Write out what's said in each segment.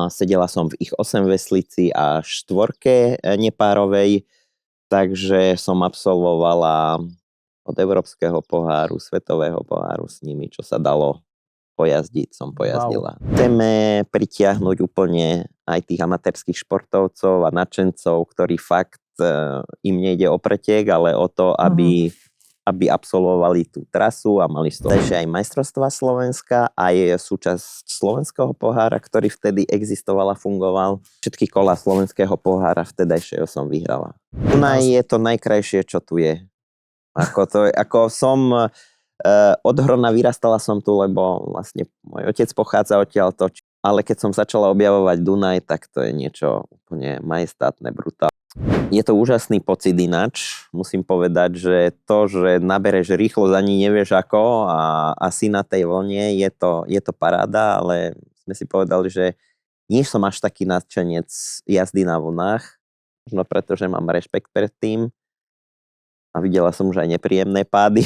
sedela som v ich 8 veslici a 4 nepárovej, takže som absolvovala od Európskeho poháru, Svetového poháru s nimi, čo sa dalo pojazdiť, som pojazdila. Wow. Chceme pritiahnuť úplne aj tých amatérskych športovcov a nadšencov, ktorí fakt im nejde o pretek, ale o to, aby absolvovali tú trasu a mali z toho aj majstrovstvá Slovenska, aj súčasť Slovenského pohára, ktorý vtedy existoval a fungoval. Všetky kola Slovenského pohára vtedajšieho som vyhrala. Dunaj je to najkrajšie, čo tu je. Ako som od hrona vyrastala som tu, lebo vlastne môj otec pochádza odtiaľto, ale keď som začala objavovať Dunaj, tak to je niečo úplne majestátne, brutálne. Je to úžasný pocit ináč, musím povedať, že to, že nabereš rýchlosť, ani nevieš ako a si na tej vlne, je to paráda, ale sme si povedali, že nie som až taký nadšenec jazdy na vlnách, možno preto, že mám rešpekt pred tým a videla som už aj nepríjemné pády.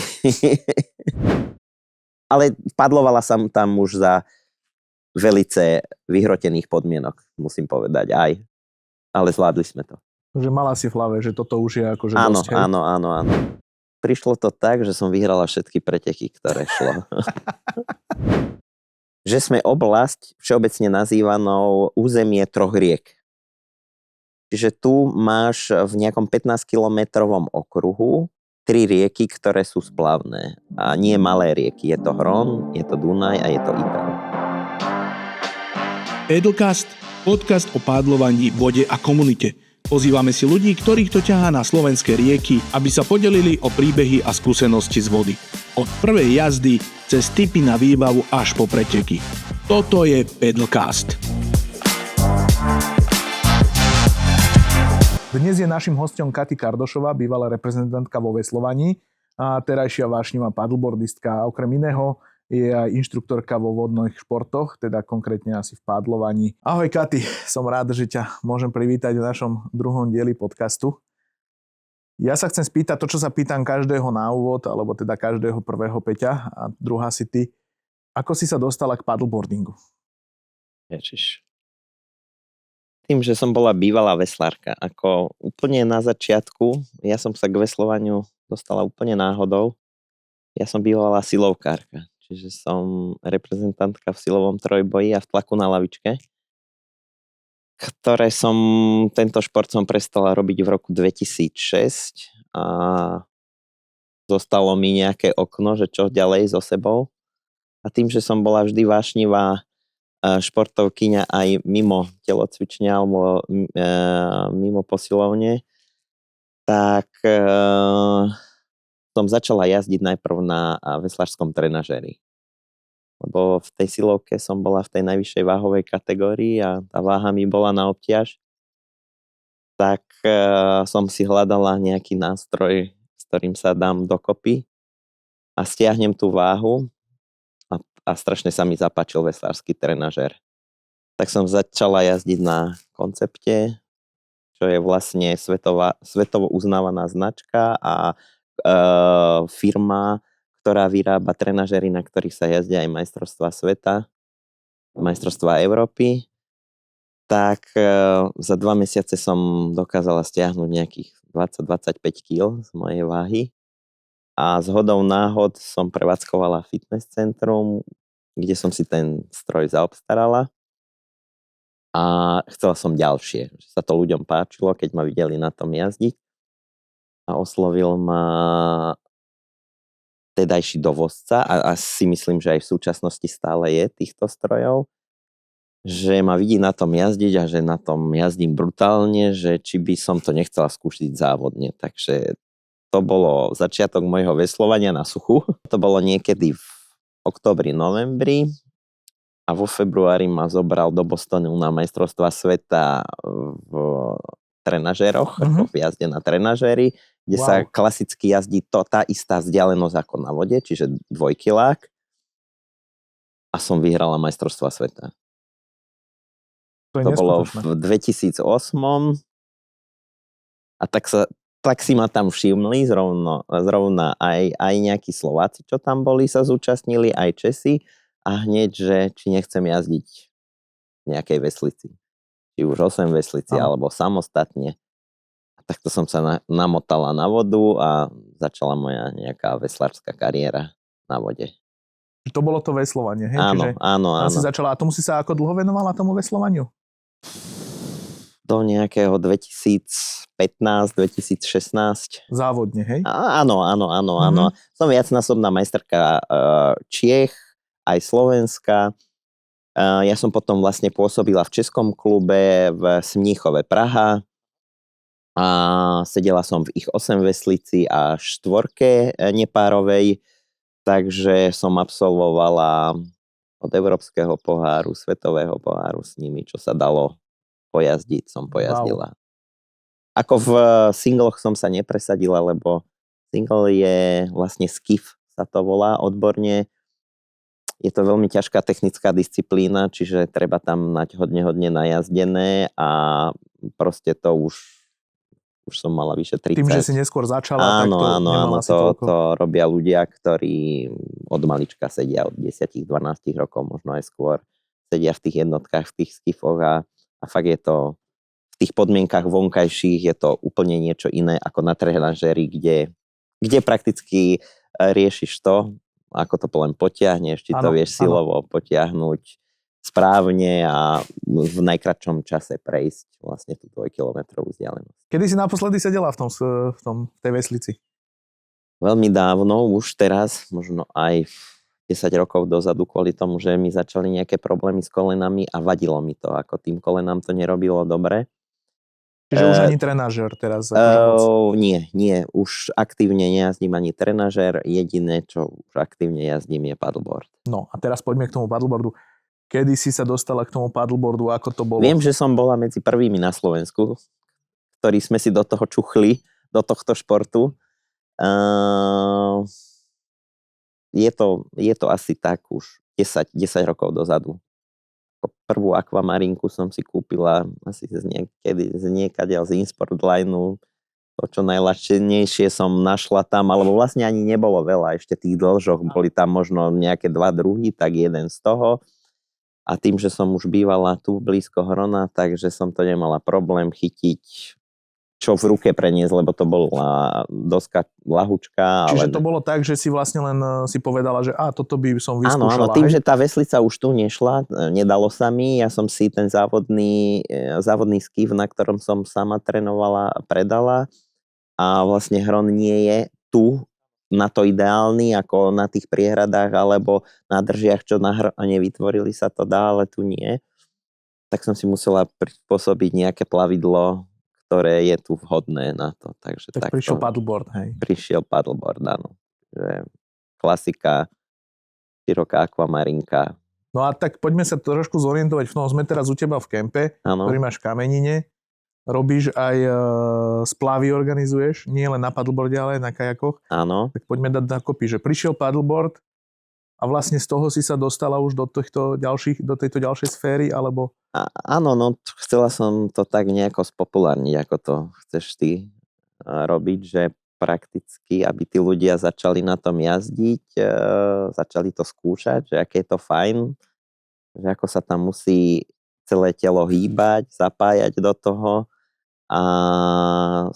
Ale padlovala som tam už za velice vyhrotených podmienok, musím povedať aj, ale zvládli sme to. Že mala si v hlave, že toto už je akože dosť, hej? Áno. Prišlo to tak, že som vyhrala všetky preteky, ktoré šlo. Že sme oblasť všeobecne nazývanou územie 3 riek. Čiže tu máš v nejakom 15-kilometrovom okruhu 3 rieky, ktoré sú splavné. A nie malé rieky. Je to Hron, je to Dunaj a je to Iber. Edelcast, podcast o pádlovaní, vode a komunite. Pozývame si ľudí, ktorých to ťahá na slovenské rieky, aby sa podelili o príbehy a skúsenosti z vody. Od prvej jazdy cez tipy na výbavu až po preteky. Toto je Pedalcast. Dnes je našim hosťom Kati Kardošová, bývalá reprezentantka vo veslovaní a terajšia vášnivá paddleboardistka. Okrem iného je aj inštruktorka vo vodných športoch, teda konkrétne asi v pádlovaní. Ahoj Kati, som rád, že ťa môžem privítať v našom druhom dieli podcastu. Ja sa chcem spýtať to, čo sa pýtam každého na úvod, alebo teda každého prvého Peťa a druhá si ty. Ako si sa dostala k paddleboardingu? Ježiš. Tým, že som bola bývalá veslárka, ako úplne na začiatku, ja som sa k veslovaniu dostala úplne náhodou. Ja som bývala silovkárka. Čiže som reprezentantka v silovom trojboji a v tlaku na lavičke, tento šport som prestala robiť v roku 2006 a zostalo mi nejaké okno, že čo ďalej so sebou. A tým, že som bola vždy vášnivá športovkyňa aj mimo telocvične alebo mimo posilovne, tak som začala jazdiť najprv na veslárskom trenažéri. Lebo v tej silovke som bola v tej najvyššej váhovej kategórii a tá váha mi bola na obťaž. Tak som si hľadala nejaký nástroj, s ktorým sa dám dokopy a stiahnem tú váhu a strašne sa mi zapáčil veslársky trenažér. Tak som začala jazdiť na Koncepte, čo je vlastne svetovo uznávaná značka a firma, ktorá vyrába trenažery, na ktorých sa jazdia aj majstrovstvá sveta, majstrovstvá Európy. Tak za 2 mesiace som dokázala stiahnuť nejakých 20-25 kg z mojej váhy. A zhodou náhod som prevádzkovala fitness centrum, kde som si ten stroj zaobstarala. A chcela som ďalšie, že sa to ľuďom páčilo, keď ma videli na tom jazdiť. A oslovil ma tedajší dovozca a si myslím, že aj v súčasnosti stále je týchto strojov, že ma vidí na tom jazdiť a že na tom jazdím brutálne, že či by som to nechcela skúšiť závodne. Takže to bolo začiatok môjho veslovania na suchu. To bolo niekedy v októbri, novembri a vo februári ma zobral do Bostonu na majstrovstvá sveta v trenažéroch, ako v jazde na trenažéri, kde sa klasicky jazdí tá istá vzdialenosť ako na vode, čiže dvojkilák. A som vyhrala majstrovstvá sveta. To bolo v 2008. A tak si ma tam všimli zrovna aj nejakí Slováci, čo tam boli, sa zúčastnili, aj Česi. A hneď, že či nechcem jazdiť nejakej veslici. Či už 8 veslici, alebo samostatne. A takto som sa namotala na vodu a začala moja nejaká veslárska kariéra na vode. To bolo to veslovanie, hej? Áno, Čiže áno. si začala, a tomu si sa ako dlho venovala tomu veslovaniu? Do nejakého 2015-2016. Závodne, hej? Áno. Som viacnásobná majsterka Čiech, aj Slovenska. Ja som potom vlastne pôsobila v českom klube v Smíchove Praha a sedela som v ich 8 veslici a 4 nepárovej, takže som absolvovala od Európskeho poháru, Svetového poháru s nimi, čo sa dalo pojazdiť, som pojazdila. Wow. Ako v singloch som sa nepresadila, lebo single je vlastne skiff, sa to volá odborne. Je to veľmi ťažká technická disciplína, čiže treba tam mať hodne najazdené a proste to už som mala vyše 30. Tým, že si neskôr začala, áno, tak to nemala si toľko. To robia ľudia, ktorí od malička sedia, od 10-12 rokov, možno aj skôr, sedia v tých jednotkách, v tých skifoch a fakt je to v tých podmienkach vonkajších je to úplne niečo iné ako na trenažéri, kde prakticky riešiš to, ako to len potiahneš, či to vieš silovo potiahnuť správne a v najkratšom čase prejsť vlastne tú 2-kilometrovú vzdialenosť. Kedy si naposledy sedela v tej veslici? Veľmi dávno, už teraz, možno aj 10 rokov dozadu, kvôli tomu, že mi začali nejaké problémy s kolenami a vadilo mi to, ako tým kolenám to nerobilo dobre. Čiže už ani trenažér teraz? Nie, už aktívne nejazdím ani trenažér, jediné, čo už aktívne jazdím je paddleboard. No a teraz poďme k tomu paddleboardu. Kedy si sa dostala k tomu paddleboardu, ako to bolo? Viem, že som bola medzi prvými na Slovensku, ktorí sme si do toho čuchli, do tohto športu. Je to asi tak už 10 rokov dozadu. Prvú akvamarinku som si kúpila asi z niekadeľ z Insportlineu. To, čo najľahšie som našla tam, alebo vlastne ani nebolo veľa. Ešte tých dĺžok boli tam možno nejaké 2 druhy, tak jeden z toho. A tým, že som už bývala tu blízko Hrona, takže som to nemala problém chytiť, čo v ruke preniesť, lebo to bola doska lahučka. Čiže to bolo tak, že si vlastne len si povedala, že toto by som vyskúšala. Áno, tým, že tá veslica už tu nešla, nedalo sa mi, ja som si ten závodný skiff, na ktorom som sama trénovala, predala a vlastne Hron nie je tu na to ideálny, ako na tých priehradách alebo na držiach, čo na Hrone vytvorili sa to dá, ale tu nie. Tak som si musela prispôsobiť nejaké plavidlo, ktoré je tu vhodné na to. Takže tak prišiel paddleboard, hej? Prišiel paddleboard, áno. Že klasika, široká akvamarinka. No a tak poďme sa trošku zorientovať. Sme teraz u teba v kempe, ktorý máš v Kamenine. Robíš aj splavy, organizuješ, nie len na paddleboarde, ale aj na kajakoch. Áno. Tak poďme dať dokopy, že prišiel paddleboard a vlastne z toho si sa dostala už do tejto ďalšej sféry, alebo... Áno, chcela som to tak nejako spopulárniť, ako to chceš ty robiť, že prakticky, aby tí ľudia začali na tom jazdiť, začali to skúšať, že aké je to fajn, že ako sa tam musí celé telo hýbať, zapájať do toho a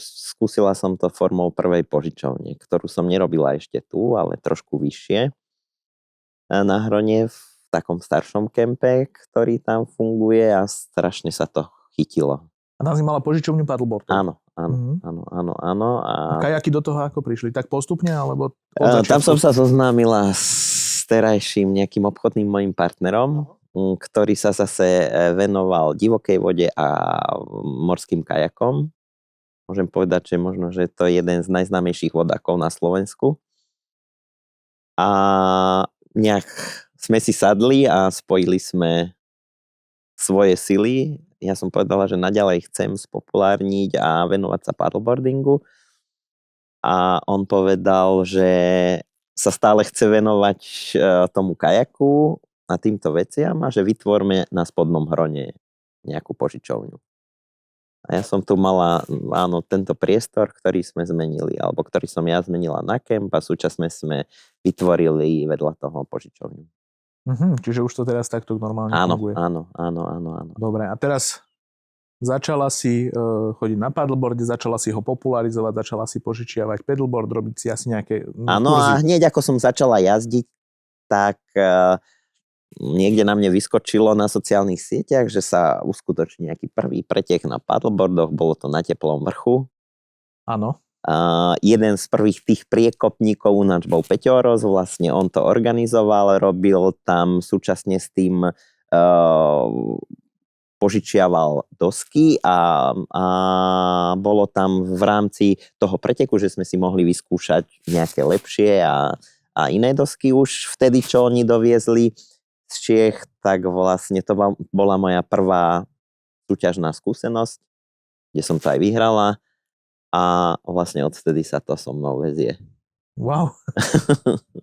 skúsila som to formou prvej požičovne, ktorú som nerobila ešte tu, ale trošku vyššie na Hrone v takom staršom kempe, ktorý tam funguje a strašne sa to chytilo. A tam si mala požičovňu paddleboardu? Áno. A kajaky do toho ako prišli? Tak postupne, alebo tam som sa zoznámila s terajším nejakým obchodným mojim partnerom, ktorý sa zase venoval divokej vode a morským kajakom. Môžem povedať, že možno, že to je jeden z najznámejších vodákov na Slovensku. A nejak sme si sadli a spojili sme svoje sily. Ja som povedala, že naďalej chcem spopulárniť a venovať sa paddleboardingu. A on povedal, že sa stále chce venovať tomu kajaku a týmto veciam a že vytvorme na Spodnom Hrone nejakú požičovňu. A ja som tu mala, tento priestor, ktorý sme zmenili, alebo ktorý som ja zmenila na kemp a súčasne sme vytvorili vedľa toho požičovňu. Čiže už to teraz takto normálne Áno, funguje. áno. Dobre, a teraz začala si chodiť na paddleboarde, začala si ho popularizovať, začala si požičiavať paddleboard, robiť si asi nejaké Áno, kurzy. a hneď ako som začala jazdiť, tak niekde na mne vyskočilo na sociálnych sieťach, že sa uskutoční nejaký prvý pretek na paddleboardoch, bolo to na Teplom vrchu. Áno. Jeden z prvých tých priekopníkov unáč bol Peťo Oroz, vlastne on to organizoval, robil tam súčasne s tým požičiaval dosky a bolo tam v rámci toho preteku, že sme si mohli vyskúšať nejaké lepšie a iné dosky už vtedy, čo oni doviezli z Čiech, tak vlastne to bola moja prvá súťažná skúsenosť, kde som to aj vyhrala a vlastne odvtedy sa to so mnou vezie. Wow.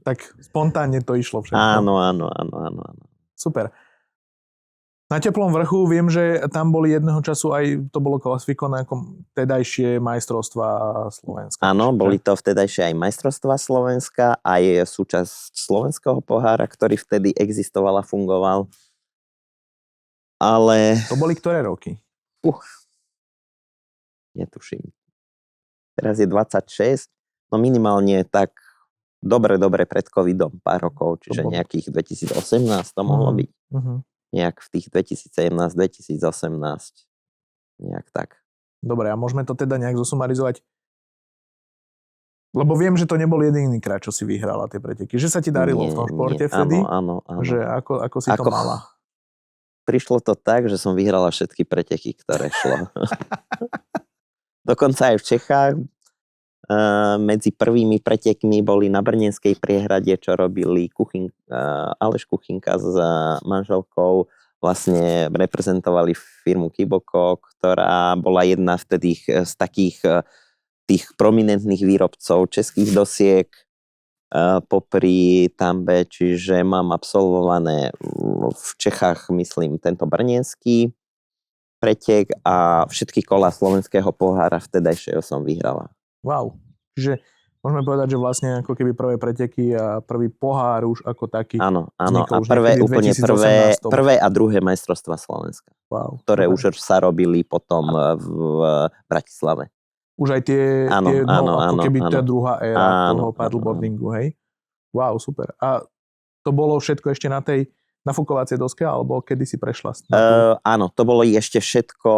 Tak spontánne to išlo všetko. Áno. Super. Na Teplom vrchu viem, že tam boli jedného času aj, to bolo klasifikované ako vtedajšie majstrovstvá Slovenska. Áno, boli to vtedajšie aj majstrovstvá Slovenska, aj súčasť slovenského pohára, ktorý vtedy existoval a fungoval. Ale... To boli ktoré roky? Netuším. Teraz je 26, no minimálne tak dobre pred covidom pár rokov, čiže nejakých 2018 to mohlo byť. Nejak v tých 2017, 2018, nejak tak. Dobre, a môžeme to teda nejak zosumarizovať? Lebo viem, že to nebol jediný krát, čo si vyhrala tie preteky. Že sa ti darilo v tom športe vtedy? Áno. Že ako si to mala? Prišlo to tak, že som vyhrala všetky preteky, ktoré šlo. Dokonca aj v Čechách. Medzi prvými pretekmi boli na Brnenskej priehrade, čo robili Aleš Kuchinka s manželkou, vlastne reprezentovali firmu Kiboko, ktorá bola jedna vtedy z takých tých prominentných výrobcov českých dosiek popri Tambe, čiže mám absolvované v Čechách, myslím, tento brnenský pretek a všetky kola slovenského pohára vtedajšieho som vyhrala. Wow. Čiže môžeme povedať, že vlastne ako keby prvé preteky a prvý pohár už ako taký. Áno. A úplne prvé a druhé majstrovstvá Slovenska. Wow. Ktoré už sa robili potom v Bratislave. Už aj tie ako keby tá druhá éra toho paddleboardingu, hej? Wow, super. A to bolo všetko ešte na tej nafukovacej doske, alebo kedy si prešla? Áno, to bolo ešte všetko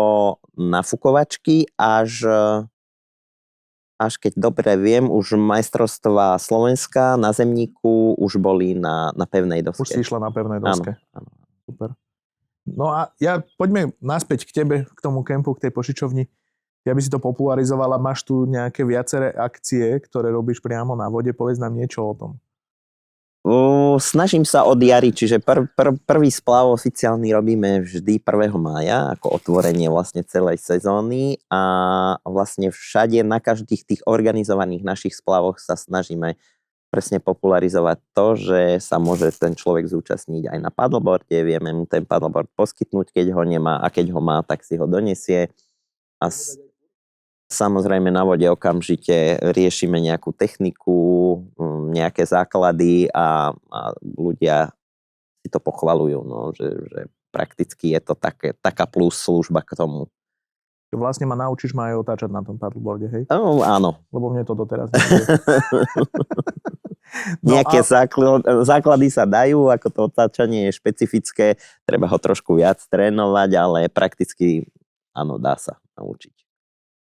na fukovačky, až keď dobre viem, už majstrovstvá Slovenska na zemníku už boli na pevnej doske. Už si išla na pevnej doske. Áno. Super. No a poďme naspäť k tebe, k tomu kempu, k tej požičovni. Ja by si to popularizovala. Máš tu nejaké viaceré akcie, ktoré robíš priamo na vode? Povedz nám niečo o tom. Snažím sa od jary, čiže prvý splav oficiálny robíme vždy 1. mája, ako otvorenie vlastne celej sezóny a vlastne všade na každých tých organizovaných našich splavoch sa snažíme presne popularizovať to, že sa môže ten človek zúčastniť aj na paddleboarde, vieme mu ten paddleboard poskytnúť, keď ho nemá a keď ho má, tak si ho donesie a samozrejme na vode okamžite riešime nejakú techniku, nejaké základy a ľudia si to pochvaľujú, no, že prakticky je to taká plus služba k tomu. Vlastne ma naučíš ma aj otáčať na tom paddleboarde, hej? Áno. Lebo mne to doteraz nevie. Nejaké základy sa dajú, ako to otáčanie je špecifické, treba ho trošku viac trénovať, ale prakticky áno, dá sa naučiť.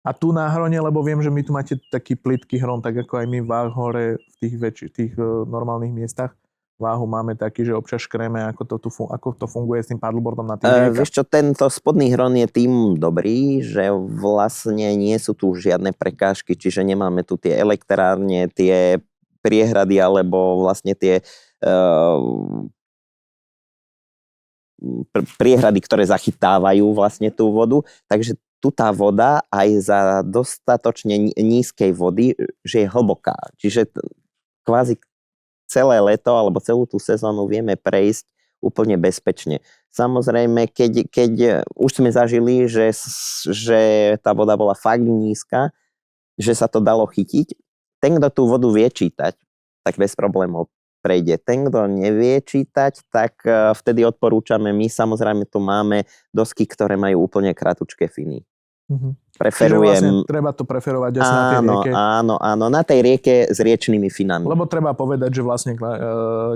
A tu na Hrone, lebo viem, že my tu máte taký plytký hron, tak ako aj my v hore v tých normálnych miestach váhu máme taký, že občas škreme, ako to funguje s tým paddleboardom na tých riekach. Vieš čo, tento spodný hron je tým dobrý, že vlastne nie sú tu žiadne prekážky, čiže nemáme tu tie elektrárne, tie priehrady alebo vlastne tie priehrady, ktoré zachytávajú vlastne tú vodu, takže tu tá voda aj za dostatočne nízkej vody, že je hlboká. Čiže kvázi celé leto alebo celú tú sezónu vieme prejsť úplne bezpečne. Samozrejme, keď už sme zažili, že tá voda bola fakt nízka, že sa to dalo chytiť, ten, kto tú vodu vie čítať, tak bez problémov prejde. Ten, kto nevie čítať, tak vtedy odporúčame, my samozrejme tu máme dosky, ktoré majú úplne kratučké finy. Preferujem... Čiže vlastne treba to preferovať asi na tej rieke. Áno, na tej rieke s riečnými finami. Lebo treba povedať, že vlastne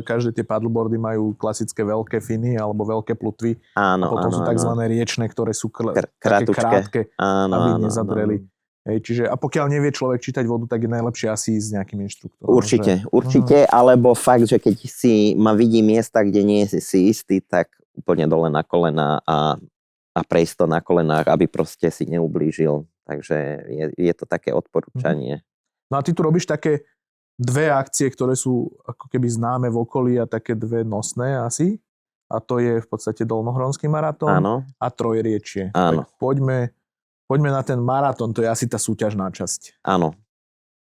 každé tie paddleboardy majú klasické veľké finy alebo veľké plutvy. Áno, a potom sú takzvané riečne, ktoré sú také krátke, aby nezadreli. Hej, čiže, a pokiaľ nevie človek čítať vodu, tak je najlepšie asi ísť s nejakým inštruktorom. Určite, alebo fakt, že keď si vidí miesta, kde nie si istý, tak úplne dole na kolena a prejsť to na kolenách, aby proste si neublížil. Takže je to také odporúčanie. No a ty tu robíš také dve akcie, ktoré sú ako keby známe v okolí a také dve nosné asi. A to je v podstate Dolnohronský maratón a Trojriečie. Áno. Poďme na ten maratón, to je asi tá súťažná časť. Áno.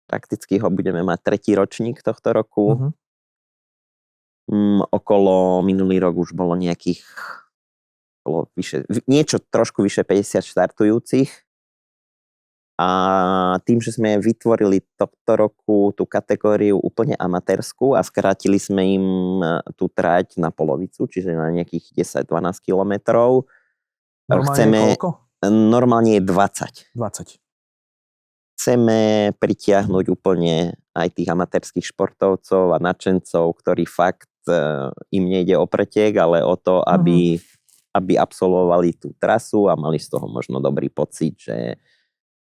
Prakticky ho budeme mať 3. ročník tohto roku. Okolo minulý rok už bolo nejakých niečo trošku vyše 50 štartujúcich. A tým, že sme vytvorili tohto roku tú kategóriu úplne amatérskú a skrátili sme im tú trať na polovicu, čiže na nejakých 10-12 kilometrov. Normálne koľko? Normálne je 20. 20. Chceme pritiahnuť úplne aj tých amatérskych športovcov a nadšencov, ktorí fakt im nejde o pretek, ale o to, aby absolvovali tú trasu a mali z toho možno dobrý pocit,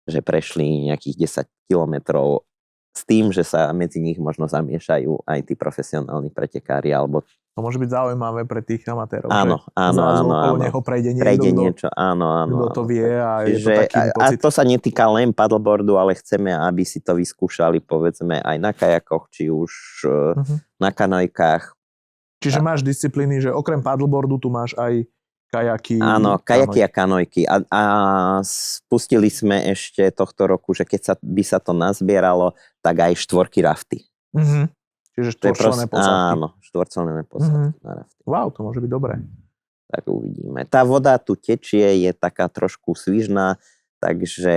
že prešli nejakých 10 kilometrov s tým, že sa medzi nich možno zamiešajú aj tí profesionálni pretekári. Alebo... To môže byť zaujímavé pre tých amatérov. Áno. Okolo neho prejde niečo, áno. Kto to vie a je to taký pocit. A to sa netýka len paddleboardu, ale chceme, aby si to vyskúšali, povedzme, aj na kajakoch, či už na kanojkách. Čiže máš disciplíny, že okrem paddleboardu tu máš aj kajaky. Áno, kajaky a kanojky. A spustili sme ešte tohto roku, že keď by sa to nazbieralo, tak aj 4 rafty. Čiže štvorčlenné posádky. Áno, štvorčlenné posádky na rafty. Wow, to môže byť dobré. Tak uvidíme. Tá voda tu tečie, je taká trošku svižná, takže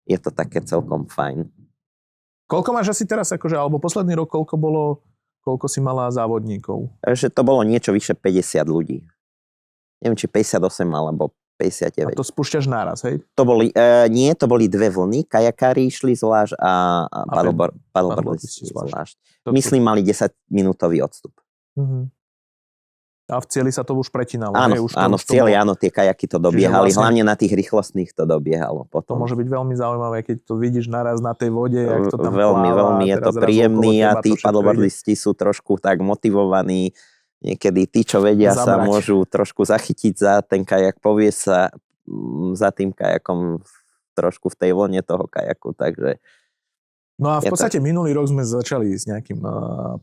je to také celkom fajn. Koľko máš asi teraz, akože, alebo posledný rok, koľko si mala závodníkov? Že to bolo niečo vyše 50 ľudí. Neviem, či 58 alebo 59. A to spúšťaš naraz, hej? To boli 2 vlny, kajakári išli zvlášť a paddleboardisti zvlášť. Myslím, mali 10-minútový odstup. A v cieli sa to už pretínalo. Áno, v cieli, áno, tie kajaky to dobiehali, vlastne, hlavne na tých rýchlostných to dobiehalo potom. To môže byť veľmi zaujímavé, keď to vidíš naraz na tej vode, jak to tam veľmi je to príjemný a tí paddleboardisti sú trošku tak motivovaní. Niekedy tí, čo vedia, sa môžu trošku zachytiť za ten kajak, povie sa za tým kajakom trošku v tej vlne toho kajaku, takže... No a v podstate minulý rok sme začali s nejakým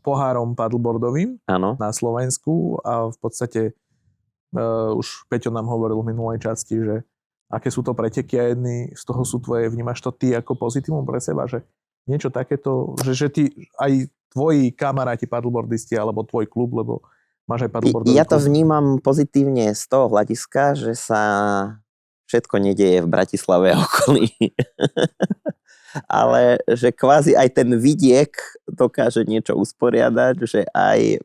pohárom paddleboardovým na Slovensku a v podstate už Peťo nám hovoril v minulej časti, že aké sú to preteky a jedny z toho sú tvoje, vnímaš to ty ako pozitívum pre seba, že niečo takéto, že ty aj tvoji kamaráti paddleboardisti alebo tvoj klub, lebo máš aj paddleboardový klub. Ja to vnímam pozitívne z toho hľadiska, že sa všetko nedieje v Bratislave a okolí. Ale že kvázi aj ten vidiek dokáže niečo usporiadať, že aj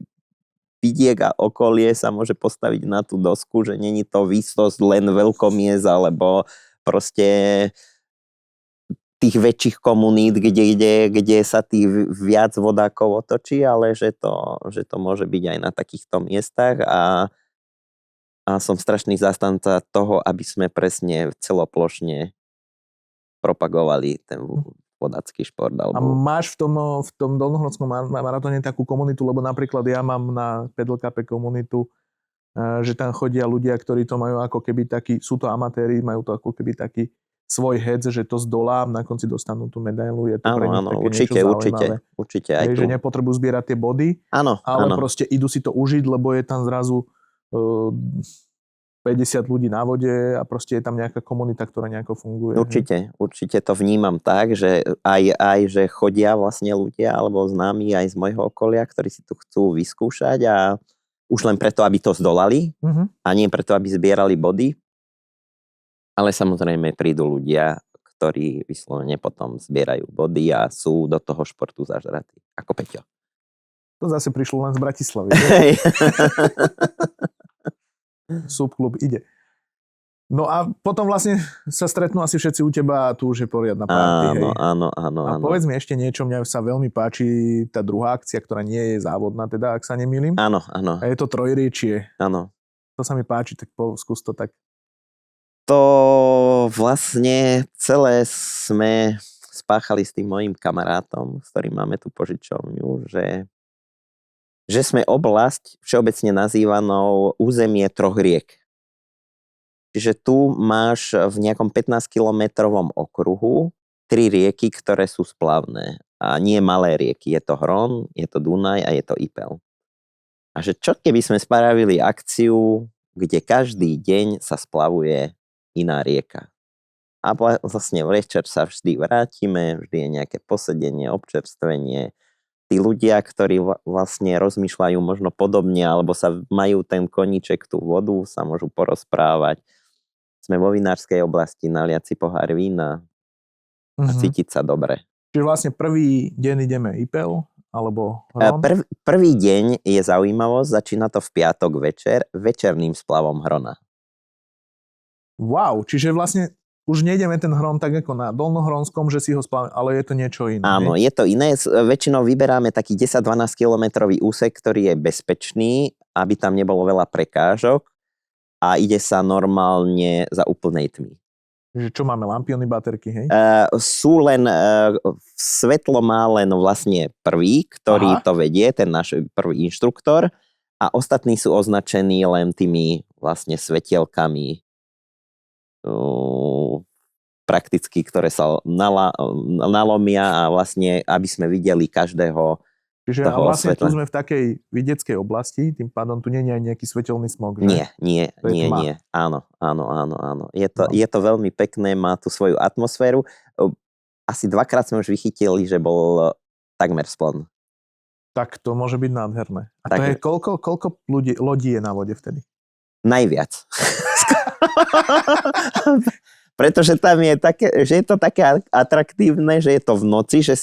vidiek a okolie sa môže postaviť na tú dosku, že není to výsosť len veľkomiest alebo proste tých väčších komunít, kde sa tých viac vodákov otočí, ale že to môže byť aj na takýchto miestach a som strašný zástanca toho, aby sme presne celoplošne propagovali ten vodácky šport. A máš v tom Dolnohrodskom maratóne takú komunitu, lebo napríklad ja mám na Paddle Cupe komunitu, že tam chodia ľudia, ktorí to majú ako keby taký, sú to amatéri, majú to ako keby taký svoj head, že to zdolám, na konci dostanú tú medailu, je to pre nich také určite aj tu. Že nepotrebujú zbierať tie body, ale proste idú si to užiť, lebo je tam zrazu 50 ľudí na vode a proste je tam nejaká komunita, ktorá nejako funguje. Určite to vnímam tak, že aj že chodia vlastne ľudia alebo známi aj z môjho okolia, ktorí si tu chcú vyskúšať a už len preto, aby to zdolali a nie preto, aby zbierali body. Ale samozrejme prídu ľudia, ktorí vyslovene potom zbierajú body a sú do toho športu zažratí. Ako Peťo. To zase prišlo len z Bratislavy. Subklub ide. No a potom vlastne sa stretnú asi všetci u teba a tu už je poriadna party, hej. Áno. A povedz mi ešte niečo, mňa sa veľmi páči tá druhá akcia, ktorá nie je závodná, teda, ak sa nemýlim. Áno. A je to trojriečie. Áno. To sa mi páči, tak skús to tak. To vlastne celé sme spáchali s tým mojím kamarátom, s ktorým máme tú požičovňu, že sme oblasť všeobecne nazývanou územie troch riek. Čiže tu máš v nejakom 15-kilometrovom okruhu 3 rieky, ktoré sú splavné. A nie malé rieky. Je to Hron, je to Dunaj a je to Ipel. A že čo keby sme spravili akciu, kde každý deň sa splavuje iná rieka. A vlastne večer sa vždy vrátime, vždy je nejaké posedenie, občerstvenie. Tí ľudia, ktorí vlastne rozmýšľajú možno podobne, alebo sa majú ten koníček, tú vodu, sa môžu porozprávať. Sme vo vinárskej oblasti, naliať si pohár vína a cítiť sa dobre. Čiže vlastne prvý deň ideme Ipel, alebo Hron? Prvý deň je zaujímavosť, začína to v piatok večer, večerným splavom Hrona. Wow, čiže vlastne už nejdeme ten Hron tak ako na Dolnohronskom, že si ho splavíme, ale je to niečo iné. Áno, je to iné. Väčšinou vyberáme taký 10-12 kilometrový úsek, ktorý je bezpečný, aby tam nebolo veľa prekážok a ide sa normálne za úplnej tmy. Že čo máme, lampiony, baterky, hej? Sú len, svetlo má len vlastne prvý, ktorý to vedie, ten náš prvý inštruktor a ostatní sú označení len tými vlastne svetielkami prakticky, ktoré sa nalomia a vlastne, aby sme videli každého. Čiže a vlastne tu sme v takej vidieckej oblasti, tým pádom tu nie je aj nejaký svetelný smog, že? Nie. Áno. Je to veľmi pekné, má tu svoju atmosféru. Asi 2-krát sme už vychytili, že bol takmer spln. Tak to môže byť nádherné. A to je koľko lodí je na vode vtedy? Najviac. Pretože tam je také, že je to také atraktívne, že je to v noci, že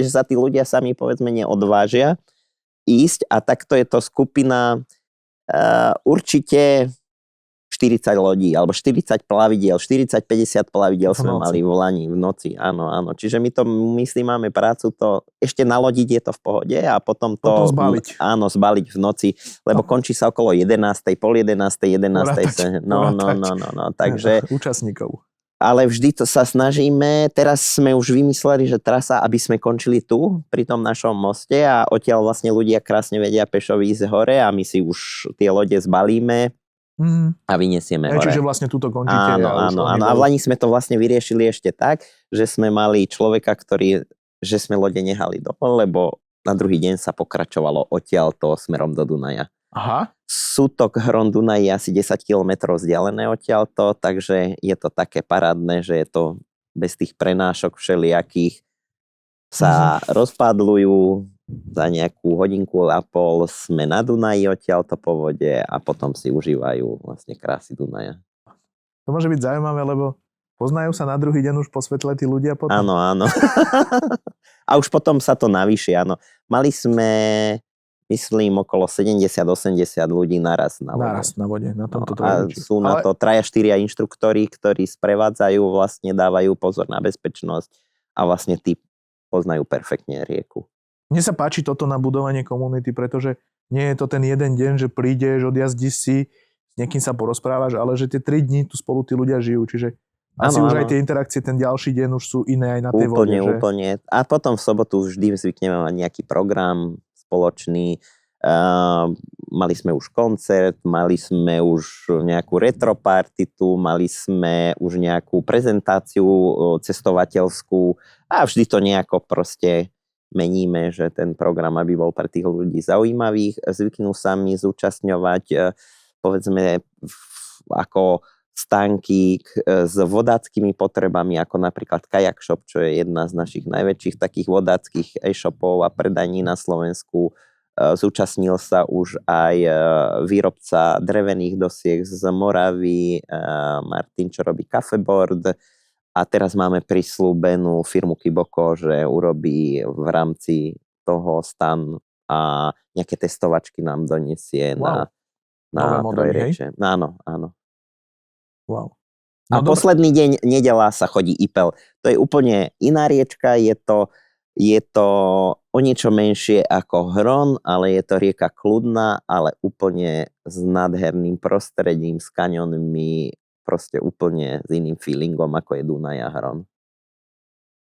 sa tí ľudia sami povedzme neodvážia ísť a takto je to skupina určite 40 lodí alebo 40 plavidiel, 40-50 plavidiel sme mali v Lani v noci, áno. Čiže my to, myslím, máme prácu to, ešte nalodiť je to v pohode a potom zbaliť. Áno, zbaliť v noci, lebo končí sa okolo 11, pol 11, no, takže účastníkov. Ale vždy to sa snažíme, teraz sme už vymysleli, že trasa, aby sme končili tu, pri tom našom moste a odtiaľ vlastne ľudia krásne vedia pešo ísť hore a my si už tie lode zbalíme a vyniesieme hore. Čiže vlastne tuto končíte. Áno. A v Lani sme to vlastne vyriešili ešte tak, že sme mali človeka, že sme lode nehali dole, lebo na druhý deň sa pokračovalo odtiaľto smerom do Dunaja. Aha. Sútok Hron Dunaj je asi 10 km vzdialené odtiaľto, takže je to také parádne, že je to bez tých prenášok všelijakých. Sa rozpadlujú, za nejakú hodinku a pol sme na Dunaji odtiaľto po vode a potom si užívajú vlastne krásy Dunaja. To môže byť zaujímavé, lebo poznajú sa na druhý deň už po svetle tí ľudia potom? Áno. A už potom sa to navýši, áno. Mali sme, myslím, okolo 70-80 ľudí naraz na vode. Naraz na vode, na tomto A sú na to 3-4 inštruktori, ktorí sprevádzajú, vlastne dávajú pozor na bezpečnosť a vlastne tí poznajú perfektne rieku. Mne sa páči toto na budovanie komunity, pretože nie je to ten jeden deň, že prídeš, odjazdíš si, s niekým sa porozprávaš, ale že tie 3 dní tu spolu tí ľudia žijú, čiže asi už aj tie interakcie ten ďalší deň už sú iné aj na tej vode. Úplne. A potom v sobotu vždy zvykneme mať nejaký program spoločný. Mali sme už koncert, mali sme už nejakú retroparty tu, mali sme už nejakú prezentáciu cestovateľskú a vždy to nejako proste meníme, že ten program, aby bol pre tých ľudí zaujímavých. Zvyknú sa mi zúčastňovať, povedzme, ako stánky s vodáckými potrebami, ako napríklad Kajak Shop, čo je jedna z našich najväčších takých vodáckych e-shopov a predajní na Slovensku. Zúčastnil sa už aj výrobca drevených dosiek z Moravy, Martin, čo robí Cafeboard. A teraz máme prislúbenú firmu Kiboko, že urobí v rámci toho stan a nejaké testovačky nám donesie Wow. na Nové modely, hej? trojreče. Áno, áno. Wow. A posledný deň, nedeľa sa chodí Ipel. To je úplne iná riečka, je to o niečo menšie ako Hron, ale je to rieka kľudná, ale úplne s nádherným prostredím, s kaňonmi, proste úplne s iným feelingom, ako je Dunaj a Hron.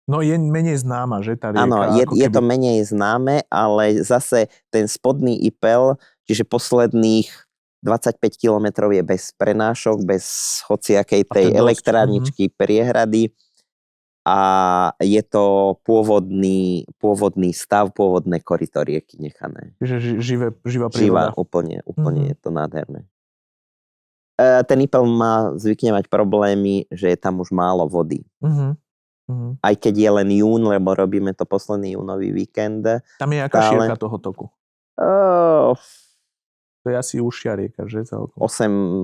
No je menej známa, že tá rieka? Áno, je to menej známe, ale zase ten spodný Ipel, čiže posledných 25 kilometrov je bez prenášok, bez hociakej tej elektrárničky, priehrady a je to pôvodný stav, pôvodné koryto rieky nechané. Čiže živá príroda. Úplne je to nádherné. Ten Ipel zvykne mať problémy, že je tam už málo vody. Aj keď je len jún, lebo robíme to posledný júnový víkend. Tam je aká šírka toho toku? To je asi užšia rieka, že? 8,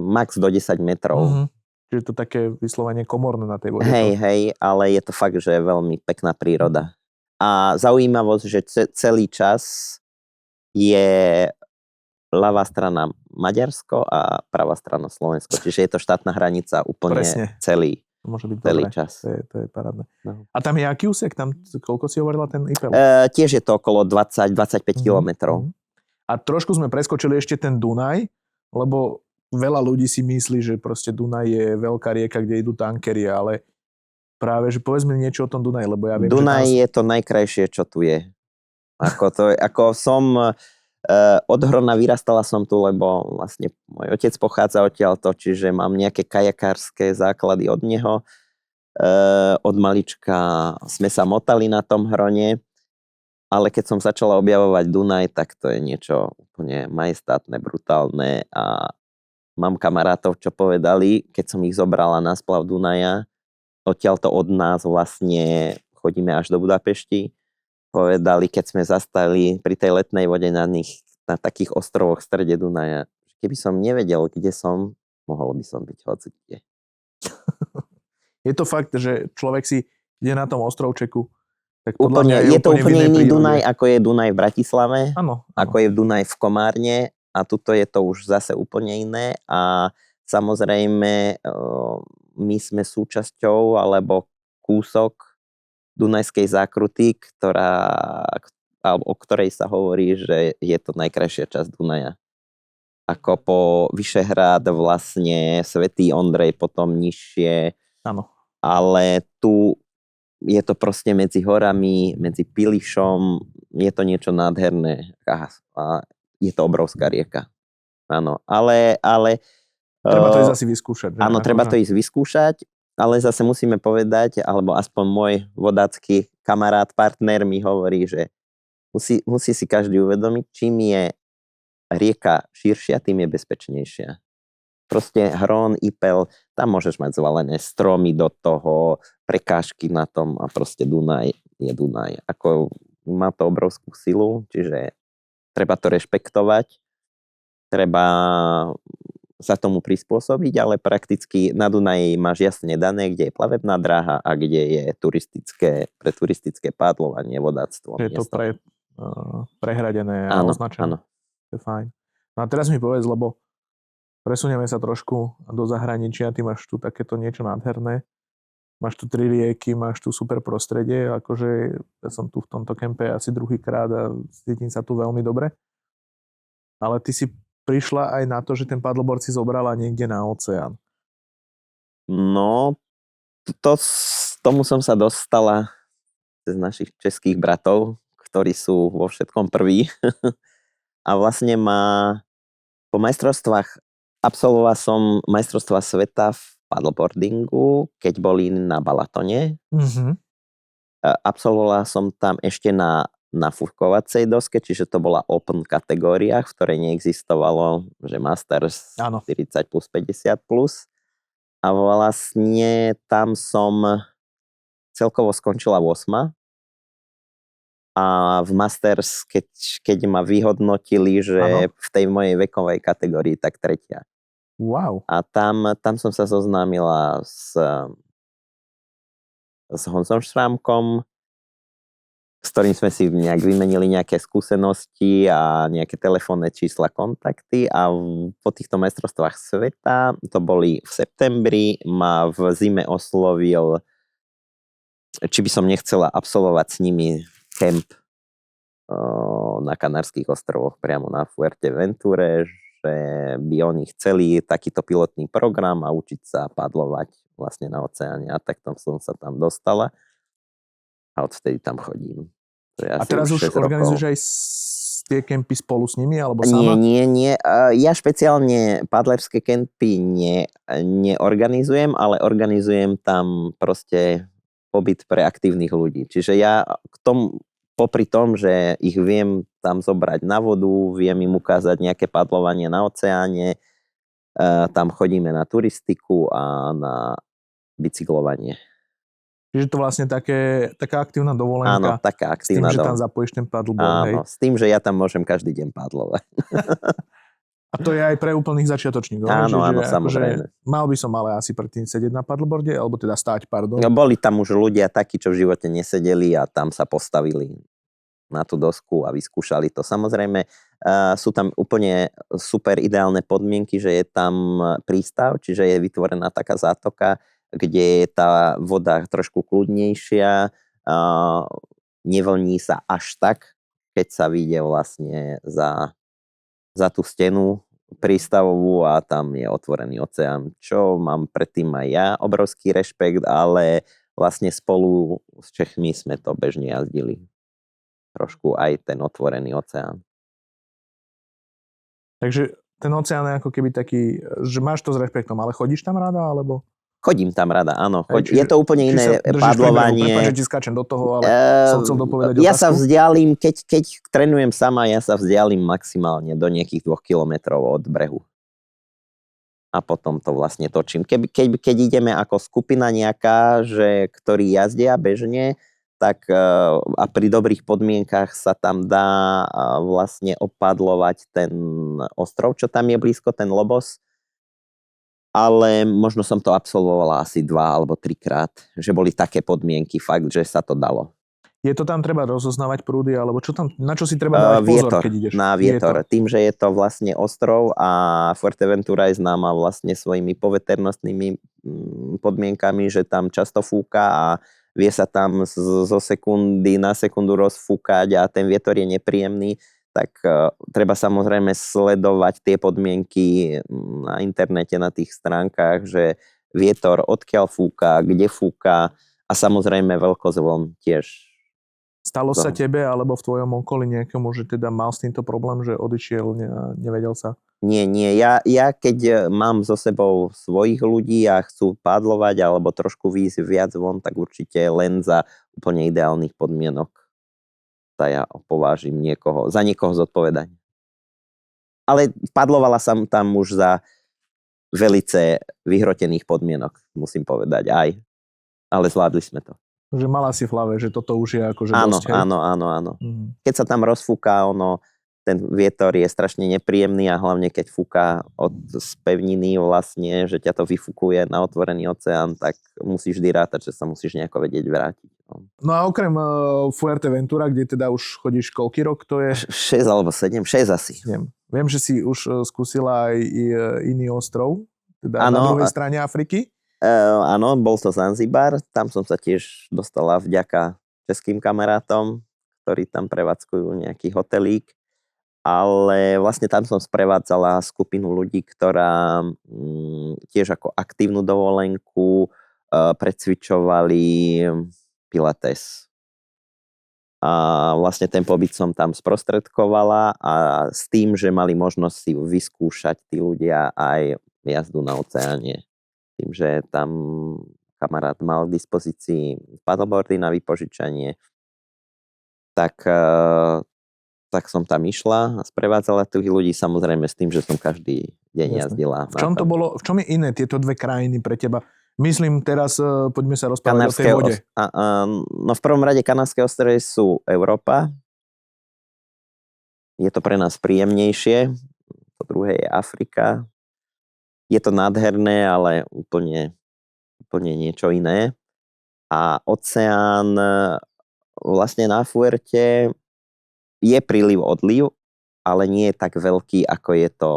max do 10 metrov. Čiže to také vyslovene komorné na tej vode. Hej, ale je to fakt, že je veľmi pekná príroda. A zaujímavosť, že celý čas je ľavá strana Maďarsko a pravá strana Slovensko. Čiže je to štátna hranica úplne celý čas. To je parádne. No. A tam je aký úsek? Tam, koľko si hovorila ten Ipel? Tiež je to okolo 20-25 kilometrov. A trošku sme preskočili ešte ten Dunaj, lebo veľa ľudí si myslí, že proste Dunaj je veľká rieka, kde idú tankery, ale práve, že povedz mi niečo o tom Dunaji, lebo ja viem, Dunaj je to najkrajšie, čo tu je. Ako som od Hrona vyrastala som tu, lebo vlastne môj otec pochádza odtiaľto, čiže mám nejaké kajakárske základy od neho. Od malička sme sa motali na tom Hrone, ale keď som začala objavovať Dunaj, tak to je niečo úplne majestátne, brutálne a mám kamarátov, čo povedali, keď som ich zobrala na splav Dunaja, odtiaľto od nás vlastne chodíme až do Budapešti, povedali, keď sme zastali pri tej letnej vode na takých ostrovoch v strede Dunaja, keby som nevedel, kde som, mohol by som byť hocikde. Je to fakt, že človek si ide na tom ostrovčeku, tak je to úplne iný Dunaj, ako je Dunaj v Bratislave, áno. Ako je Dunaj v Komárne a tuto je to už zase úplne iné a samozrejme my sme súčasťou alebo kúsok Dunajskej zákruty, o ktorej sa hovorí, že je to najkrajšia časť Dunaja. Ako po Vyšehrad vlastne Svätý Ondrej, potom nižšie. Áno. Ale tu je to proste medzi horami, medzi Pilišom, je to niečo nádherné a je to obrovská rieka. Áno, ale treba to ísť asi vyskúšať. Že? Áno, treba to ísť vyskúšať, ale zase musíme povedať, alebo aspoň môj vodácky kamarát, partner mi hovorí, že musí si každý uvedomiť, čím je rieka širšia, tým je bezpečnejšia. Proste Hron, Ipel, tam môžeš mať zvalené stromy do toho, prekážky na tom a proste Dunaj je Dunaj. Ako má to obrovskú silu, čiže treba to rešpektovať, treba sa tomu prispôsobiť, ale prakticky na Dunaji máš jasne dané, kde je plavebná dráha a kde je pre turistické pádlovanie, vodáctvo. Je to prehradené a označené. Áno. To je fajn. No a teraz mi povedz, lebo presunieme sa trošku do zahraničia, ty máš tu takéto niečo nádherné. Máš tu 3 rieky, máš tu super prostredie, akože ja som tu v tomto kempe asi druhýkrát a cítim sa tu veľmi dobre. Ale ty si prišla aj na to, že ten paddleboard si zobrala niekde na oceán. No, tomu som sa dostala cez našich českých bratov, ktorí sú vo všetkom prví. A vlastne po majstrovstvách absolvoval som majstrovstvá sveta v paddleboardingu, keď boli na Balatone. Absolvoval som tam ešte na fúrkovacej doske, čiže to bola open kategória, v ktorej neexistovalo, že Masters 40 plus 50 plus. A vlastne tam som celkovo skončila 8. A v Masters, keď ma vyhodnotili, že v tej mojej vekovej kategórii, tak 3. Wow. A tam som sa zoznámila s Honzom Šrámkom, s ktorým sme si nejak vymenili nejaké skúsenosti a nejaké telefónne čísla, kontakty a po týchto majstrovstvách sveta, to boli v septembri, ma v zime oslovil, či by som nechcela absolvovať s nimi kemp na Kanárskych ostrovoch priamo na Fuerteventure, že by oni chceli takýto pilotný program a učiť sa padlovať vlastne na oceáne a tak som sa tam dostala a odvtedy tam chodím. A teraz už organizuješ aj tie kempy spolu s nimi alebo sama? Nie. Ja špeciálne padlerské kempy neorganizujem, ale organizujem tam proste pobyt pre aktívnych ľudí. Čiže ja popri tom, že ich viem tam zobrať na vodu, viem im ukázať nejaké padlovanie na oceáne, tam chodíme na turistiku a na bicyklovanie. Čiže to vlastne taká aktívna dovolenka. Áno, taká aktívna dovolenka. S tým, že tam zapojíš ten paddleboard, hej? Áno, s tým, že ja tam môžem každý deň padlovať. A to je aj pre úplných začiatočníkov. Áno, samozrejme. Mal by som ale asi predtým sedieť na paddleboarde, alebo teda stáť, pardon. No, boli tam už ľudia takí, čo v živote nesedeli a tam sa postavili na tú dosku a vyskúšali to. Samozrejme, sú tam úplne super ideálne podmienky, že je tam prístav, čiže je vytvorená taká zátoka, kde je tá voda trošku kľudnejšia, nevlní sa až tak, keď sa vyjde vlastne za tú stenu prístavovú a tam je otvorený oceán, čo mám predtým aj ja obrovský rešpekt, ale vlastne spolu s Čechmi sme to bežne jazdili. Trošku aj ten otvorený oceán. Takže ten oceán je ako keby taký, že máš to s rešpektom, ale chodíš tam rada, alebo? Chodím tam rada, áno. Je to úplne iné padlovanie. Prepáč, že ti skáčem do toho, ale som chcel dopovedať ja otázku. sa vzdialím, keď trénujem sama, ja sa vzdialím maximálne do nejakých 2 kilometrov od brehu. A potom to vlastne točím. Keď ideme ako skupina nejaká, ktorí jazdia bežne, tak a pri dobrých podmienkach sa tam dá vlastne opadlovať ten ostrov, čo tam je blízko, ten Lobos. Ale možno som to absolvovala asi 2 alebo 3 krát, že boli také podmienky, fakt, že sa to dalo. Je to tam treba rozoznávať prúdy, alebo čo tam, na čo si treba dávať pozor, keď ideš? Na vietor. Tým, že je to vlastne ostrov a Fuerteventura je známa vlastne svojimi poveternostnými podmienkami, že tam často fúka a vie sa tam zo sekundy na sekundu rozfúkať a ten vietor je nepríjemný, tak treba samozrejme sledovať tie podmienky na internete, na tých stránkach, že vietor odkiaľ fúka, kde fúka a samozrejme veľkosť vln tiež. Stalo sa tebe alebo v tvojom okolí niekomu, že teda mal s týmto problém, že odišiel, nevedel sa? Nie. Ja keď mám so sebou svojich ľudí a chcú padlovať alebo trošku výjsť viac von, tak určite len za úplne ideálnych podmienok ja povážim za niekoho zodpovedať. Ale padlovala som tam už za velice vyhrotených podmienok, musím povedať aj. Ale zvládli sme to. Že mala si v hlave, že toto už je akože áno, dosť, hej? Áno. Keď sa tam rozfúka, ten vietor je strašne nepríjemný a hlavne keď fúka od spevniny vlastne, že ťa to vyfúkuje na otvorený oceán, tak musíš vždy rátať, že sa musíš nejako vedieť vrátiť. No a okrem Fuerteventura, kde teda už chodíš koľký rok, to je? 6 alebo 7, 6 asi. Viem, že si už skúsila aj iný ostrov, teda na druhej strane Afriky. Áno, bol to Zanzibar, tam som sa tiež dostala vďaka českým kamarátom, ktorí tam prevádzkujú nejaký hotelík. Ale vlastne tam som sprevádzala skupinu ľudí, ktorá tiež ako aktívnu dovolenku precvičovali pilates. A vlastne ten pobyt som tam sprostredkovala a s tým, že mali možnosť si vyskúšať tí ľudia aj jazdu na oceáne. Tým, že tam kamarát mal k dispozícii paddleboardy na vypožičanie, tak som tam išla a sprevádzala tých ľudí, samozrejme s tým, že som každý deň jazdila. V čom je iné tieto dve krajiny pre teba? Myslím teraz, poďme sa rozprávať o tej vode. No v prvom rade Kanárske ostrovy sú Európa. Je to pre nás príjemnejšie. Po druhé je Afrika. Je to nádherné, ale úplne niečo iné. A oceán vlastne na Fuerte je príliv odliv, ale nie je tak veľký, ako je to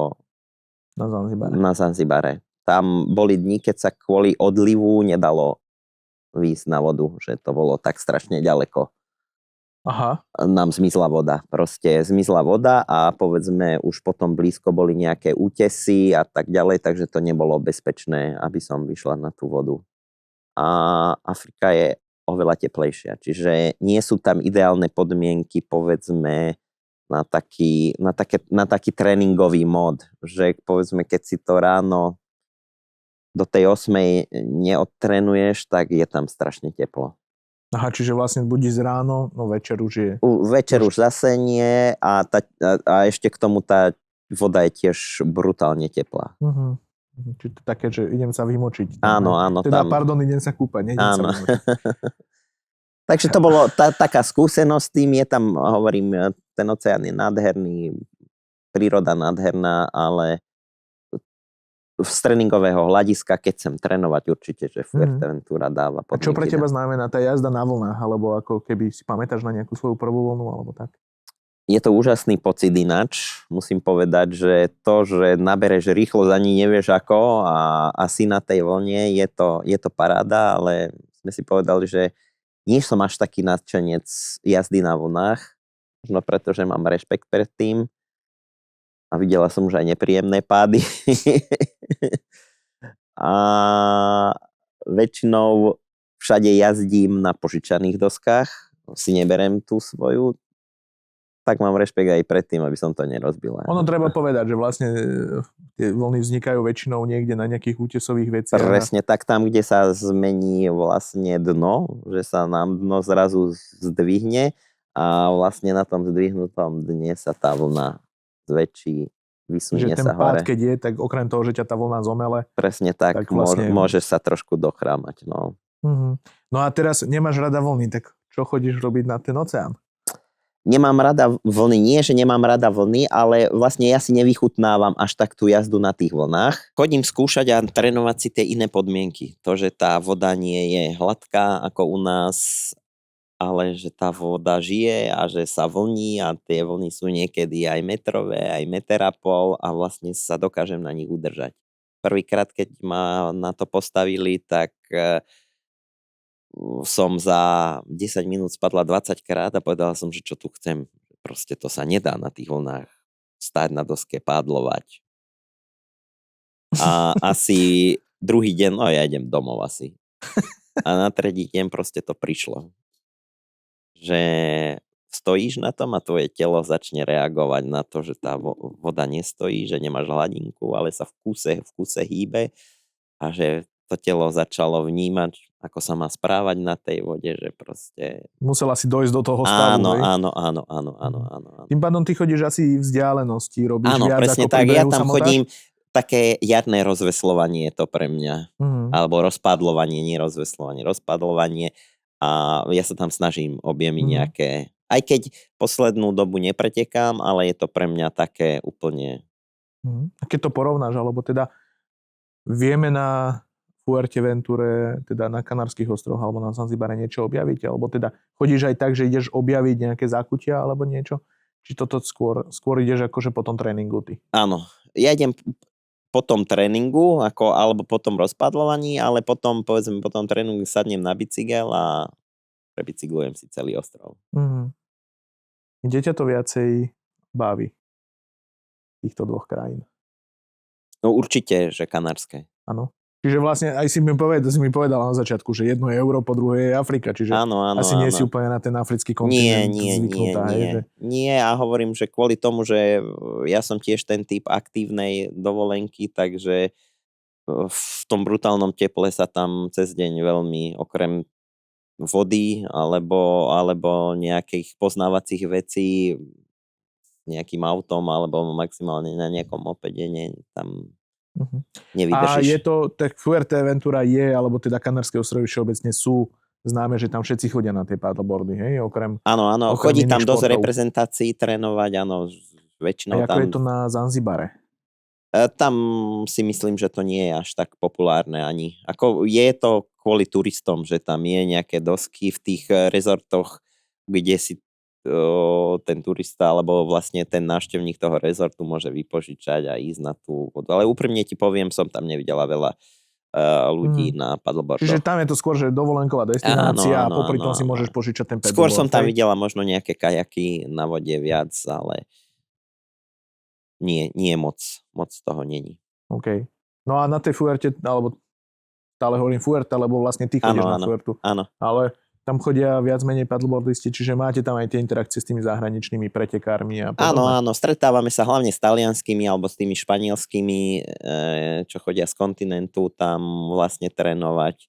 na Zanzibare. Tam boli dni, keď sa kvôli odlivu nedalo výjsť na vodu, že to bolo tak strašne ďaleko. Aha. Nám zmizla voda. Proste zmizla voda a povedzme už potom blízko boli nejaké útesy a tak ďalej, takže to nebolo bezpečné, aby som vyšla na tú vodu. A Afrika je oveľa teplejšia, čiže nie sú tam ideálne podmienky, povedzme, na taký tréningový mód, že povedzme, keď si to ráno do tej 8 neodtrenuješ, tak je tam strašne teplo. Aha, čiže vlastne budíš ráno, no večer už je... Večer už zase nie a ešte k tomu tá voda je tiež brutálne teplá. Uh-huh. Čiže to také, že idem sa vymočiť. Áno. Teda, tam... idem sa kúpať, nejdem sa vymočiť. Takže to bolo taká skúsenosť s tým, je tam, hovorím, ten oceán je nádherný, príroda nádherná, ale z tréningového hľadiska, keď chcem trénovať, určite, že Fuerteventura dáva podmienky. A čo pre teba znamená tá jazda na vlnách, alebo ako keby si pamätáš na nejakú svoju prvú vlnu, alebo tak? Je to úžasný pocit ináč. Musím povedať, že to, že nabereš rýchlosť, ani nevieš ako a si na tej vlne, je to paráda, ale sme si povedali, že nie som až taký nadšenec jazdy na vlnách, možno preto, že mám rešpekt pred tým a videla som už aj nepríjemné pády. A väčšinou všade jazdím na požičaných doskách, si neberem tú svoju, tak mám rešpekt aj pred tým, aby som to nerozbil. Ono treba povedať, že vlastne tie vlny vznikajú väčšinou niekde na nejakých útesových veciach. Presne tak, tam, kde sa zmení vlastne dno, že sa nám dno zrazu zdvihne a vlastne na tom zdvihnutom dne sa tá vlna zväčší, vysunie sa hore. Že ten pád, keď je, tak okrem toho, že ťa tá vlna zomele. Presne tak, vlastne... môžeš sa trošku dochrámať. No. No a teraz nemáš rada vlny, tak čo chodíš robiť na ten oceán? Nemám rada vlny, nie, že nemám rada vlny, ale vlastne ja si nevychutnávam až tak tú jazdu na tých vlnách. Chodím skúšať a trénovať si tie iné podmienky. To, že tá voda nie je hladká ako u nás, ale že tá voda žije a že sa vlní a tie vlny sú niekedy aj metrové, aj 1,5 metra a vlastne sa dokážem na nich udržať. Prvýkrát, keď ma na to postavili, tak som za 10 minút spadla 20 krát a povedala som, že čo tu chcem. Proste to sa nedá na tých vlnách stáť na doske, pádlovať. A asi druhý deň, no ja idem domov asi. A na tretí deň proste to prišlo. Že stojíš na tom a tvoje telo začne reagovať na to, že tá voda nestojí, že nemáš hladinku, ale sa v kúse hýbe a že to telo začalo vnímať, ako sa má správať na tej vode, že proste... Musela si dojsť do toho stavu. Áno. Tým pádom ty chodíš asi vzdialenosti, robíš áno, viac presne ako tak, ja samotách? tam chodím, také jarné rozvesľovanie je to pre mňa. Alebo rozpadlovanie, nie rozvesľovanie, rozpadlovanie a ja sa tam snažím objemy nejaké, aj keď poslednú dobu nepretekám, ale je to pre mňa také úplne... A keď to porovnáš, alebo teda vieme na Fuerteventure, teda na Kanárskych ostrovoch alebo na Zanzibare niečo objaviť? Alebo teda chodíš aj tak, že ideš objaviť nejaké zákutia alebo niečo? Či toto skôr ideš akože po tom tréningu ty? Áno, ja idem po tom tréningu alebo po tom rozpadlovaní, ale potom, povedzme, po tom tréningu sadnem na bicykel a prebicyklujem si celý ostrov. Kde ťa to viacej baví? Týchto dvoch krajín? No určite, že kanárske. Áno. Čiže vlastne aj si mi povedal na začiatku, že jedno je Európa, druhé je Afrika. Čiže asi nie si úplne na ten africký kontinent zvyknutá. Nie, a hovorím, že kvôli tomu, že ja som tiež ten typ aktívnej dovolenky, takže v tom brutálnom teple sa tam cez deň veľmi, okrem vody alebo nejakých poznávacích vecí nejakým autom alebo maximálne na nejakom mopede, tam nevydržíš. A je to, tak Fuerteventura je, alebo teda Kanárske ostrovy všeobecne sú známe, že tam všetci chodia na tie paddleboardy, hej? Áno, chodí tam dosť reprezentácií trénovať, áno, väčšinou tam. A ako je to na Zanzibare? Tam si myslím, že to nie je až tak populárne ani. Ako je to kvôli turistom, že tam je nejaké dosky v tých rezortoch, kde si ten turista alebo vlastne ten návštevník toho rezortu môže vypožičať a ísť na tú vodu. Ale úprimne ti poviem, som tam nevidela veľa ľudí na paddleboardoch. Čiže tam je to skôr, že dovolenková destinácia a popri tom si môžeš požičať ten paddleboard. Skôr som tam videla možno nejaké kajaky na vode viac, ale nie moc toho není. OK. No a na tej Fuerte, alebo stále hovorím Fuerte, lebo vlastne ty chodíš na Fuertu. Áno. Ale tam chodia viac menej paddleboardisti, čiže máte tam aj tie interakcie s tými zahraničnými pretekármi a podobne. Áno, stretávame sa hlavne s talianskými alebo s tými španielskými, čo chodia z kontinentu tam vlastne trénovať.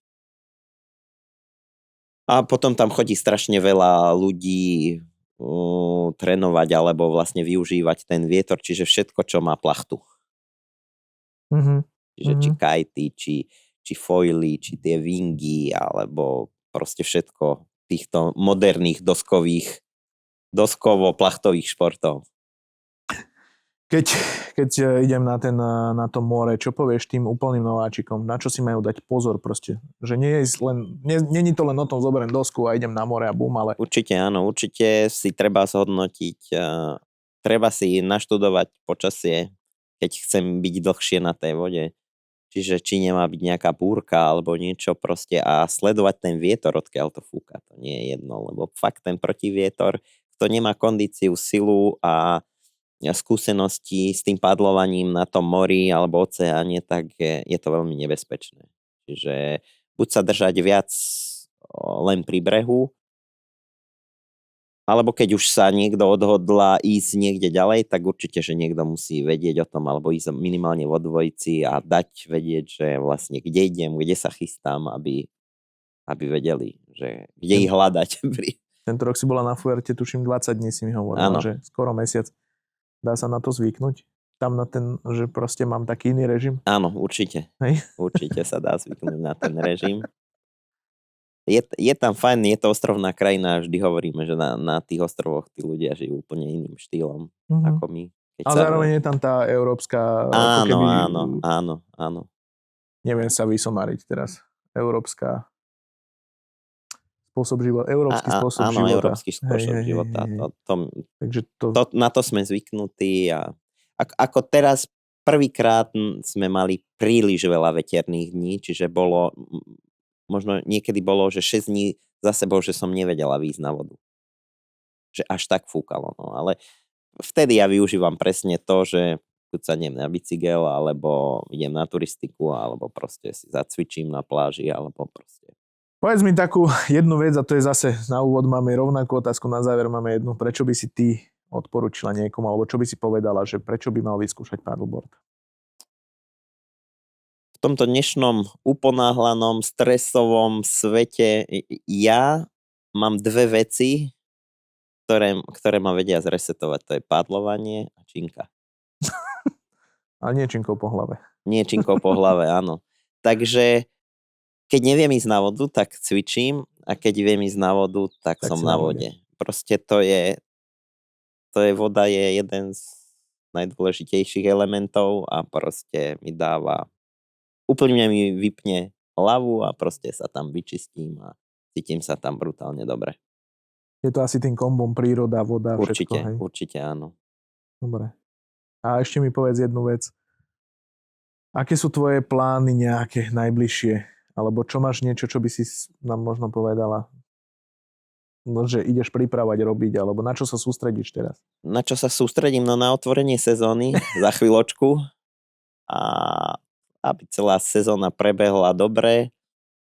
A potom tam chodí strašne veľa ľudí trénovať alebo vlastne využívať ten vietor, čiže všetko, čo má plachtu. Čiže či kajty, či foily, či tie wingy, alebo proste všetko týchto moderných doskovo-plachtových športov. Keď idem na to more, čo povieš tým úplným nováčikom? Na čo si majú dať pozor proste? Že nie je to len o tom, zoberiem dosku a idem na more a bum, ale... Určite áno, určite si treba zhodnotiť, treba si naštudovať počasie, keď chcem byť dlhšie na tej vode. Čiže či nemá byť nejaká búrka alebo niečo proste a sledovať ten vietor, odkiaľ to fúka. To nie je jedno, lebo fakt ten protivietor, kto nemá kondíciu, silu a skúsenosti s tým padlovaním na tom mori alebo oceáne, tak je to veľmi nebezpečné. Čiže buď sa držať viac len pri brehu, alebo keď už sa niekto odhodlá ísť niekde ďalej, tak určite, že niekto musí vedieť o tom, alebo ísť minimálne vo dvojici a dať vedieť, že vlastne kde idem, kde sa chystám, aby vedeli, že kde ich hľadať. Tento rok si bola na Fuerte, tuším 20 dní si mi hovorila, že skoro mesiac. Dá sa na to zvyknúť? Tam na ten, že proste mám taký iný režim? Áno, určite. Hej. Určite sa dá zvyknúť na ten režim. Je tam fajn, je to ostrovná krajina, vždy hovoríme, že na tých ostrovoch tí ľudia žijú úplne iným štýlom ako my. A zároveň je tam tá európska... Áno. Neviem sa vysomariť teraz. Európska spôsob života. Európsky spôsob života. Áno, európsky spôsob života. Takže na to sme zvyknutí a ako teraz prvýkrát sme mali príliš veľa veterných dní, čiže možno niekedy bolo, že 6 dní za sebou, že som nevedela výjsť na vodu. Že až tak fúkalo. No. Ale vtedy ja využívam presne to, že keď sa idem na bicykel, alebo idem na turistiku, alebo proste si zacvičím na pláži, alebo proste. Povedz mi takú jednu vec, a to je zase na úvod, máme rovnakú otázku, na záver máme jednu. Prečo by si ty odporúčila niekomu, alebo čo by si povedala, že prečo by mal vyskúšať paddleboard? V tomto dnešnom uponáhlanom, stresovom svete ja mám dve veci, ktoré ma vedia zresetovať. To je paddlovanie a činka. Ale nie činkou po hlave. Nie činkou po hlave, áno. Takže keď neviem ísť na vodu, tak cvičím a keď viem ísť na vodu, tak som na vode. Proste voda je jeden z najdôležitejších elementov a proste mi dáva úplne mi vypne hlavu a proste sa tam vyčistím a cítim sa tam brutálne dobre. Je to asi tým kombom príroda, voda, všetko, hej? Určite áno. Dobre. A ešte mi povedz jednu vec. Aké sú tvoje plány nejaké najbližšie? Alebo čo máš niečo, čo by si nám možno povedala? No, že ideš pripravať, robiť, alebo na čo sa sústredíš teraz? Na čo sa sústredím? No na otvorenie sezóny za chvíľočku a aby celá sezóna prebehla dobre,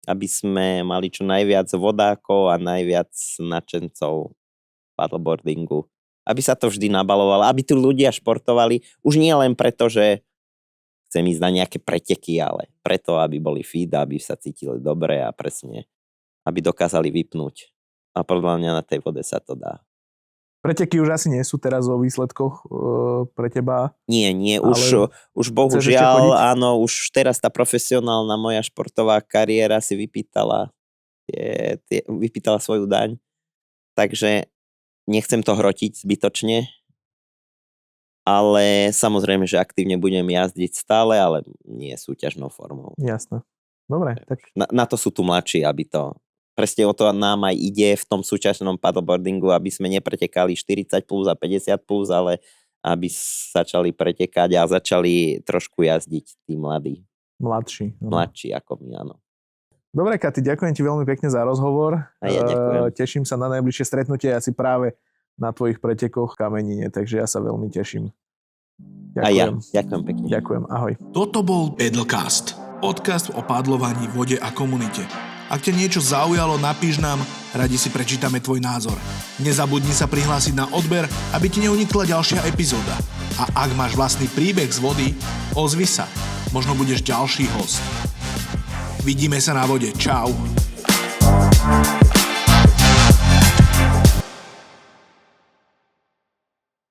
aby sme mali čo najviac vodákov a najviac nadšencov paddleboardingu. Aby sa to vždy nabalovalo, aby tu ľudia športovali, už nie len preto, že chcem ísť na nejaké preteky, ale preto, aby boli fit, aby sa cítili dobre a presne, aby dokázali vypnúť. A podľa mňa na tej vode sa to dá. Preteky už asi nie sú teraz o výsledkoch pre teba? Nie, už bohužiaľ, áno, už teraz tá profesionálna moja športová kariéra si vypýtala svoju daň, takže nechcem to hrotiť zbytočne, ale samozrejme, že aktívne budem jazdiť stále, ale nie súťažnou formou. Jasné. Dobre. Tak... Na to sú tu mladší, aby to presne o to nám aj ide v tom súčasnom paddleboardingu, aby sme nepretekali 40 plus a 50 plus, ale aby začali pretekať a začali trošku jazdiť tí mladí. Mladší ako my, áno. Dobre, Katy, ďakujem ti veľmi pekne za rozhovor. A ja ďakujem. Teším sa na najbližšie stretnutie, asi práve na tvojich pretekoch v Kamenine, takže ja sa veľmi teším. Ďakujem. A ja, ďakujem pekne. Ďakujem, ahoj. Toto bol Paddlecast, podcast o pádlovaní, vode a komunite. Ak ťa niečo zaujalo, napíš nám, radi si prečítame tvoj názor. Nezabudni sa prihlásiť na odber, aby ti neunikla ďalšia epizóda. A ak máš vlastný príbeh z vody, ozvi sa, možno budeš ďalší host. Vidíme sa na vode, čau.